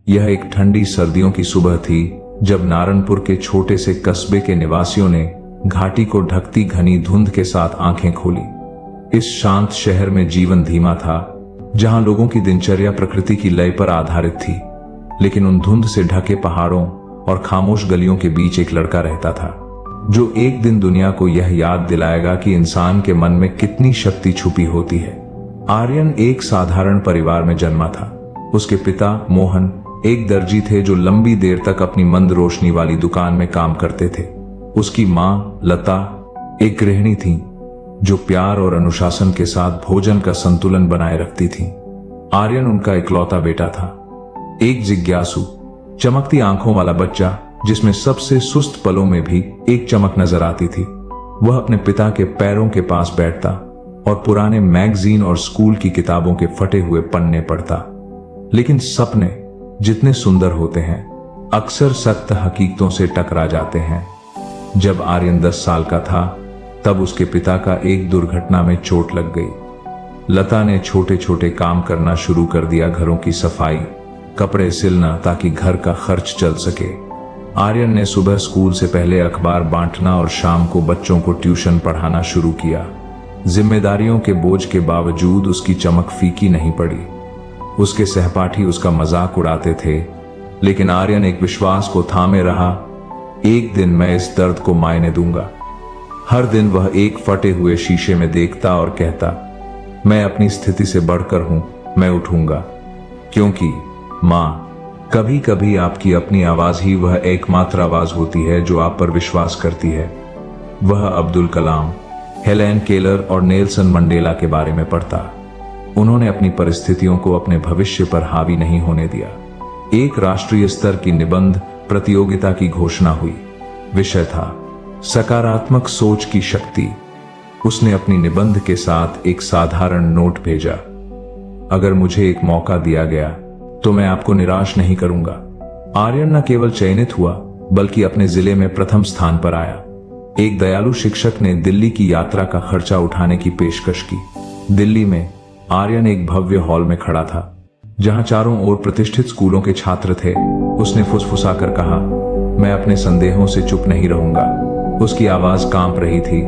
यह एक ठंडी सर्दियों की सुबह थी जब नारायणपुर के छोटे से कस्बे के निवासियों ने घाटी को ढकती घनी धुंध के साथ आंखें खोली। इस शांत शहर में जीवन धीमा था, जहां लोगों की दिनचर्या प्रकृति की लय पर आधारित थी। लेकिन उन धुंध से ढके पहाड़ों और खामोश गलियों के बीच एक लड़का रहता था, जो एक दिन दुनिया को यह याद दिलाएगा कि इंसान के मन में कितनी शक्ति छुपी होती है। आर्यन एक साधारण परिवार में जन्मा था। उसके पिता मोहन एक दर्जी थे जो लंबी देर तक अपनी मंद रोशनी वाली दुकान में काम करते थे। उसकी मां लता एक गृहिणी थी जो प्यार और अनुशासन के साथ भोजन का संतुलन बनाए रखती थी। आर्यन उनका इकलौता बेटा था, एक जिज्ञासु चमकती आंखों वाला बच्चा जिसमें सबसे सुस्त पलों में भी एक चमक नजर आती थी। वह अपने पिता के पैरों के पास बैठता और पुराने मैगजीन और स्कूल की किताबों के फटे हुए पन्ने पढ़ता। लेकिन सपने जितने सुंदर होते हैं, अक्सर सख्त हकीकतों से टकरा जाते हैं। जब आर्यन 10 साल का था, तब उसके पिता का एक दुर्घटना में चोट लग गई। लता ने छोटे छोटे काम करना शुरू कर दिया, घरों की सफाई, कपड़े सिलना, ताकि घर का खर्च चल सके। आर्यन ने सुबह स्कूल से पहले अखबार बांटना और शाम को बच्चों को ट्यूशन पढ़ाना शुरू किया। जिम्मेदारियों के बोझ के बावजूद उसकी चमक फीकी नहीं पड़ी। उसके सहपाठी उसका मजाक उड़ाते थे, लेकिन आर्यन एक विश्वास को थामे रहा, एक दिन मैं इस दर्द को मायने दूंगा। हर दिन वह एक फटे हुए शीशे में देखता और कहता, मैं अपनी स्थिति से बढ़कर हूं, मैं उठूंगा। क्योंकि मां, कभी कभी आपकी अपनी आवाज ही वह एकमात्र आवाज होती है जो आप पर विश्वास करती है। वह अब्दुल कलाम, हेलेन केलर और नेल्सन मंडेला के बारे में पढ़ता। उन्होंने अपनी परिस्थितियों को अपने भविष्य पर हावी नहीं होने दिया। एक राष्ट्रीय स्तर की निबंध प्रतियोगिता की घोषणा हुई। विषय था सकारात्मक सोच की शक्ति। उसने अपनी निबंध के साथ एक साधारण नोट भेजा, अगर मुझे एक मौका दिया गया तो मैं आपको निराश नहीं करूंगा। आर्यन न केवल चयनित हुआ, बल्कि अपने जिले में प्रथम स्थान पर आया। एक दयालु शिक्षक ने दिल्ली की यात्रा का खर्चा उठाने की पेशकश की। दिल्ली में आर्यन एक भव्य हॉल में खड़ा था, जहां चारों ओर प्रतिष्ठित स्कूलों के छात्र थे। उसने फुसफुसाकर कहा, मैं अपने संदेहों से चुप नहीं रहूंगा। उसकी आवाज कांप रही थी,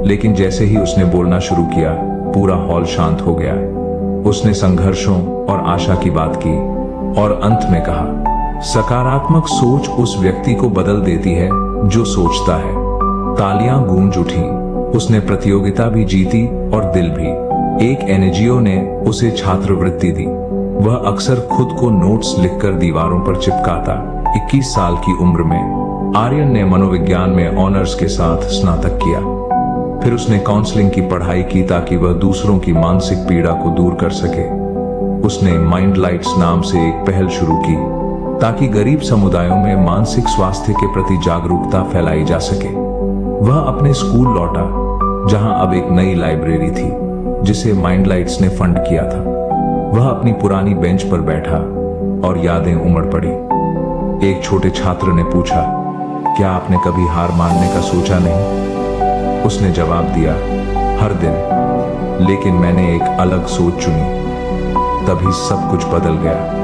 लेकिन जैसे ही उसने बोलना शुरू किया, पूरा हॉल शांत हो गया। उसने संघर्षों और आशा की बात की और अंत में कहा, सकारात्मक सोच उस व्यक्ति को बदल देती है जो सोचता है। तालियां गूंज उठी। उसने प्रतियोगिता भी जीती और दिल भी। एक एनजीओ ने उसे छात्रवृत्ति दी। वह अक्सर खुद को नोट्स लिखकर दीवारों पर चिपकाता। 21 साल की उम्र में आर्यन ने मनोविज्ञान में ऑनर्स के साथ स्नातक किया। फिर उसने काउंसलिंग की पढ़ाई की ताकि वह दूसरों की मानसिक पीड़ा को दूर कर सके। उसने माइंड लाइट्स नाम से एक पहल शुरू की ताकि गरीब समुदायों में मानसिक स्वास्थ्य के प्रति जागरूकता फैलाई जा सके। वह अपने स्कूल लौटा, जहां अब एक नई लाइब्रेरी थी जिसे माइंड लाइट्स ने फंड किया था। वह अपनी पुरानी बेंच पर बैठा और यादें उमड़ पड़ी। एक छोटे छात्र ने पूछा, क्या आपने कभी हार मानने का सोचा नहीं? उसने जवाब दिया, हर दिन, लेकिन मैंने एक अलग सोच चुनी। तभी सब कुछ बदल गया।